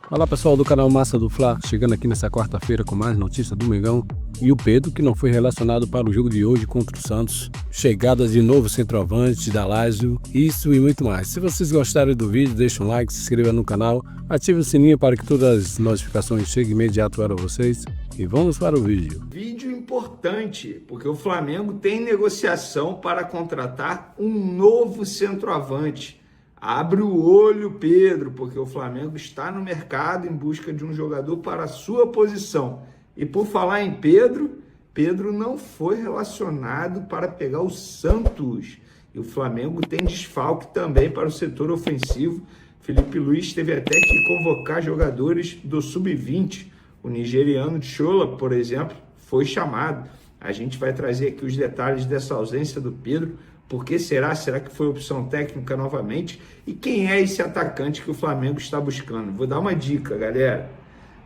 Fala pessoal do canal Massa do Fla, chegando aqui nessa quarta-feira com mais notícias do Mengão e o Pedro, que não foi relacionado para o jogo de hoje contra o Santos, chegadas de novo centroavante da Lazio, isso e muito mais. Se vocês gostarem do vídeo, deixa um like, se inscreva no canal, ative o sininho para que todas as notificações cheguem imediato para vocês e vamos para o vídeo. Vídeo importante, porque o Flamengo tem negociação para contratar um novo centroavante. Abre o olho, Pedro, porque o Flamengo está no mercado em busca de um jogador para a sua posição. E por falar em Pedro, Pedro não foi relacionado para pegar o Santos. E o Flamengo tem desfalque também para o setor ofensivo. Felipe Luiz teve até que convocar jogadores do Sub-20. O nigeriano Chola, por exemplo, foi chamado. A gente vai trazer aqui os detalhes dessa ausência do Pedro. Por que será? Será que foi opção técnica novamente? E quem é esse atacante que o Flamengo está buscando? Vou dar uma dica, galera.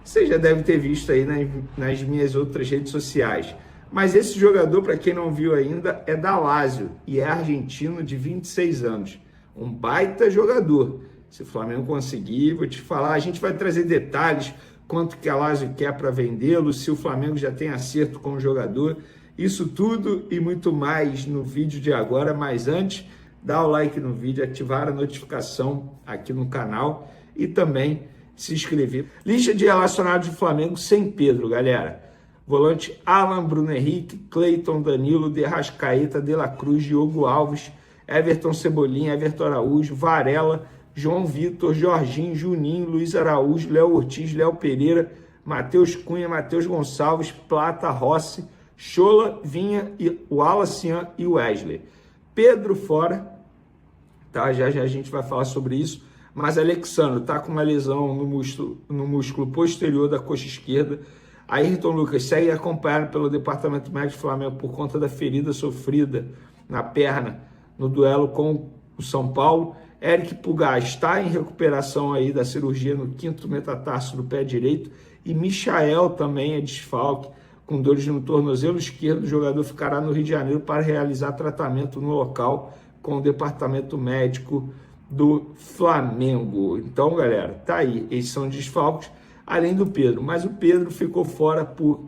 Você já deve ter visto aí nas minhas outras redes sociais. Mas esse jogador, para quem não viu ainda, é da Lazio e é argentino de 26 anos. Um baita jogador. Se o Flamengo conseguir, vou te falar, a gente vai trazer detalhes, quanto que a Lazio quer para vendê-lo, se o Flamengo já tem acerto com o jogador. Isso tudo e muito mais no vídeo de agora, mas antes, dá o like no vídeo, ativar a notificação aqui no canal e também se inscrever. Lista de relacionados do Flamengo sem Pedro, galera. Volante Alan, Bruno Henrique, Cleiton, Danilo, De Arrascaeta, De La Cruz, Diogo Alves, Everton Cebolinha, Everton Araújo, Varela, João Vitor, Jorginho, Juninho, Luiz Araújo, Léo Ortiz, Léo Pereira, Matheus Cunha, Matheus Gonçalves, Plata, Rossi, Chola, Vinha, o Wallace e o Wesley. Pedro fora, tá? Já a gente vai falar sobre isso, mas Alexandre tá com uma lesão no músculo posterior da coxa esquerda. Ayrton Lucas segue acompanhado pelo Departamento Médico do Flamengo por conta da ferida sofrida na perna no duelo com o São Paulo. Eric Pulgar está em recuperação aí da cirurgia no 5º metatarso do pé direito e Michael também é desfalque. Com dores no tornozelo esquerdo, o jogador ficará no Rio de Janeiro para realizar tratamento no local com o departamento médico do Flamengo. Então, galera, tá aí. Esses são desfalques, além do Pedro. Mas o Pedro ficou fora por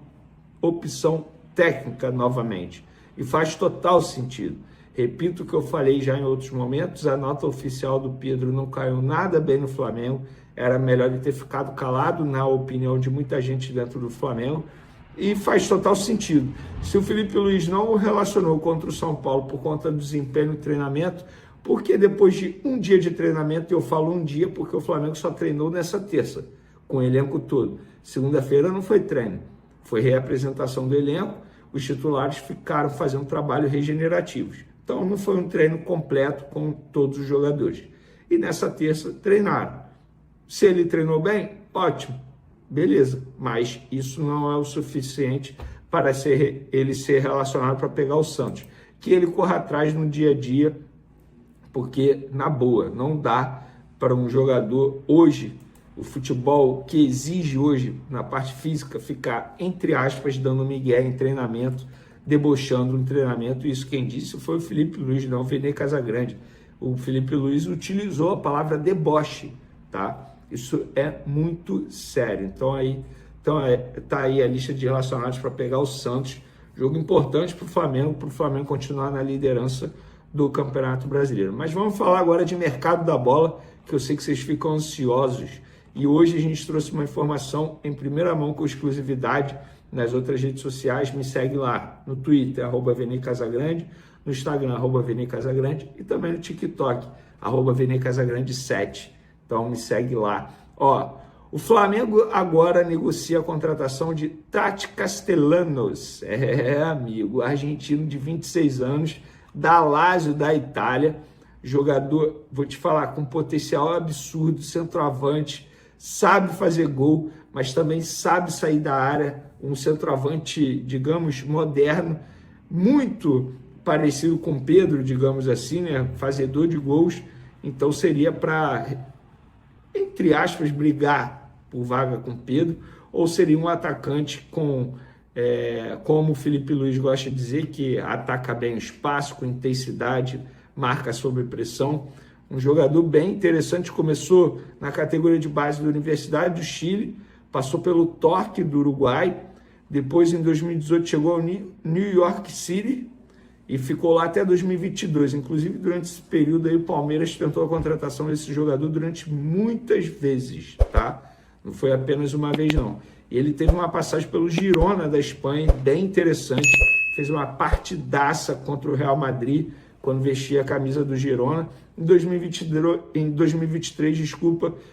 opção técnica novamente. E faz total sentido. Repito o que eu falei já em outros momentos, a nota oficial do Pedro não caiu nada bem no Flamengo. Era melhor ele ter ficado calado, na opinião de muita gente dentro do Flamengo. E faz total sentido. Se o Felipe Luiz não o relacionou contra o São Paulo por conta do desempenho no treinamento, porque depois de um dia de treinamento, eu falo um dia porque o Flamengo só treinou nessa terça, com o elenco todo. Segunda-feira não foi treino, foi reapresentação do elenco, os titulares ficaram fazendo trabalho regenerativos. Então não foi um treino completo com todos os jogadores. E nessa terça treinaram. Se ele treinou bem, ótimo. Beleza, mas isso não é o suficiente para ele ser relacionado para pegar o Santos. Que ele corra atrás no dia a dia, porque, na boa, não dá para um jogador hoje, o futebol que exige hoje, na parte física, ficar, entre aspas, dando migué em treinamento, debochando no treinamento. Isso quem disse foi o Felipe Luiz, não o Vene Casagrande. O Felipe Luiz utilizou a palavra deboche, tá? Isso é muito sério. Então tá aí a lista de relacionados para pegar o Santos. Jogo importante para o Flamengo continuar na liderança do Campeonato Brasileiro. Mas vamos falar agora de mercado da bola, que eu sei que vocês ficam ansiosos. E hoje a gente trouxe uma informação em primeira mão com exclusividade nas outras redes sociais. Me segue lá no Twitter, @VeneCasagrande, no Instagram, @VeneCasagrande e também no TikTok, @VeneCasagrande7. Então me segue lá. Ó, o Flamengo agora negocia a contratação de Tati Castellanos. Amigo, argentino de 26 anos, da Lazio da Itália. Jogador, vou te falar, com potencial absurdo, centroavante, sabe fazer gol, mas também sabe sair da área. Um centroavante, digamos, moderno, muito parecido com Pedro, digamos assim, né? Fazedor de gols. Então seria para, entre aspas, brigar por vaga com Pedro, ou seria um atacante com, como o Felipe Luiz gosta de dizer, que ataca bem o espaço, com intensidade, marca sob pressão. Um jogador bem interessante, começou na categoria de base da Universidade do Chile, passou pelo Torque do Uruguai, depois em 2018 chegou ao New York City e ficou lá até 2022. Inclusive, durante esse período aí, o Palmeiras tentou a contratação desse jogador durante muitas vezes, tá? Não foi apenas uma vez, não. Ele teve uma passagem pelo Girona da Espanha, bem interessante, fez uma partidaça contra o Real Madrid, quando vestia a camisa do Girona. Em 2023,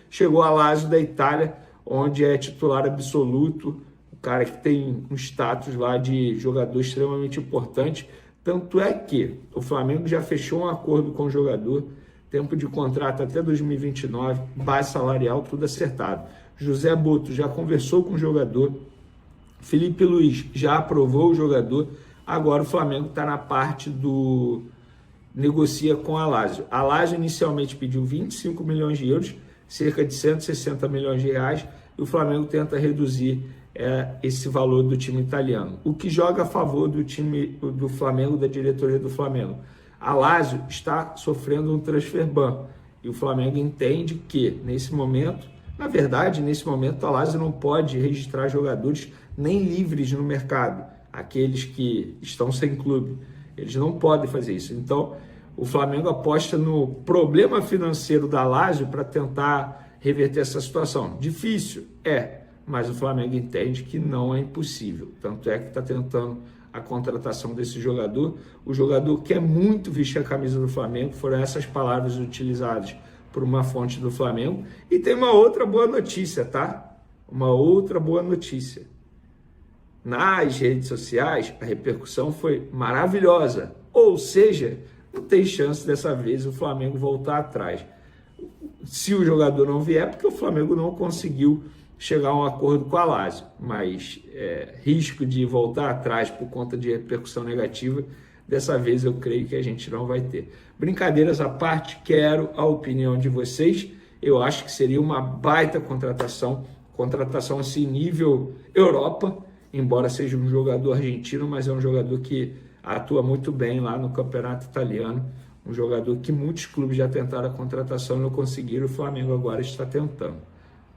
chegou a Lazio da Itália, onde é titular absoluto, o cara que tem um status lá de jogador extremamente importante. Tanto é que o Flamengo já fechou um acordo com o jogador, tempo de contrato até 2029, base salarial, tudo acertado. José Boto já conversou com o jogador, Felipe Luiz já aprovou o jogador, agora o Flamengo está na parte do negocia com a Lazio. A Lazio inicialmente pediu 25 milhões de euros, cerca de 160 milhões de reais, e o Flamengo tenta reduzir esse valor do time italiano. O que joga a favor do time do Flamengo, da diretoria do Flamengo. A Lazio está sofrendo um transfer ban, e o Flamengo entende que, nesse momento, na verdade, nesse momento, a Lazio não pode registrar jogadores nem livres no mercado, aqueles que estão sem clube. Eles não podem fazer isso. Então, o Flamengo aposta no problema financeiro da Lazio para tentar reverter essa situação. Difícil? Mas o Flamengo entende que não é impossível. Tanto é que está tentando a contratação desse jogador. O jogador quer muito vestir a camisa do Flamengo, foram essas palavras utilizadas por uma fonte do Flamengo. E tem uma outra boa notícia, tá? Uma outra boa notícia. Nas redes sociais, a repercussão foi maravilhosa. Ou seja, não tem chance dessa vez o Flamengo voltar atrás. Se o jogador não vier, porque o Flamengo não conseguiu chegar a um acordo com a Lazio. Mas risco de voltar atrás por conta de repercussão negativa, dessa vez eu creio que a gente não vai ter. Brincadeiras à parte, quero a opinião de vocês. Eu acho que seria uma baita contratação assim nível Europa, embora seja um jogador argentino, mas é um jogador que atua muito bem lá no campeonato italiano, um jogador que muitos clubes já tentaram a contratação e não conseguiram, o Flamengo agora está tentando.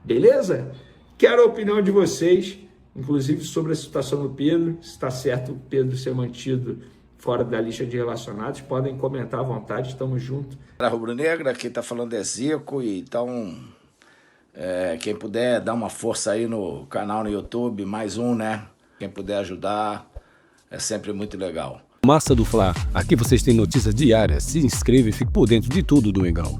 Beleza? Quero a opinião de vocês, inclusive sobre a situação do Pedro, se está certo o Pedro ser mantido fora da lista de relacionados, podem comentar à vontade, estamos juntos. A Rubro-Negra, quem está falando é Zico, e então quem puder dar uma força aí no canal no YouTube, mais um, né? Quem puder ajudar, é sempre muito legal. Massa do Fla, aqui vocês têm notícias diárias, se inscreva e fique por dentro de tudo do Mengão.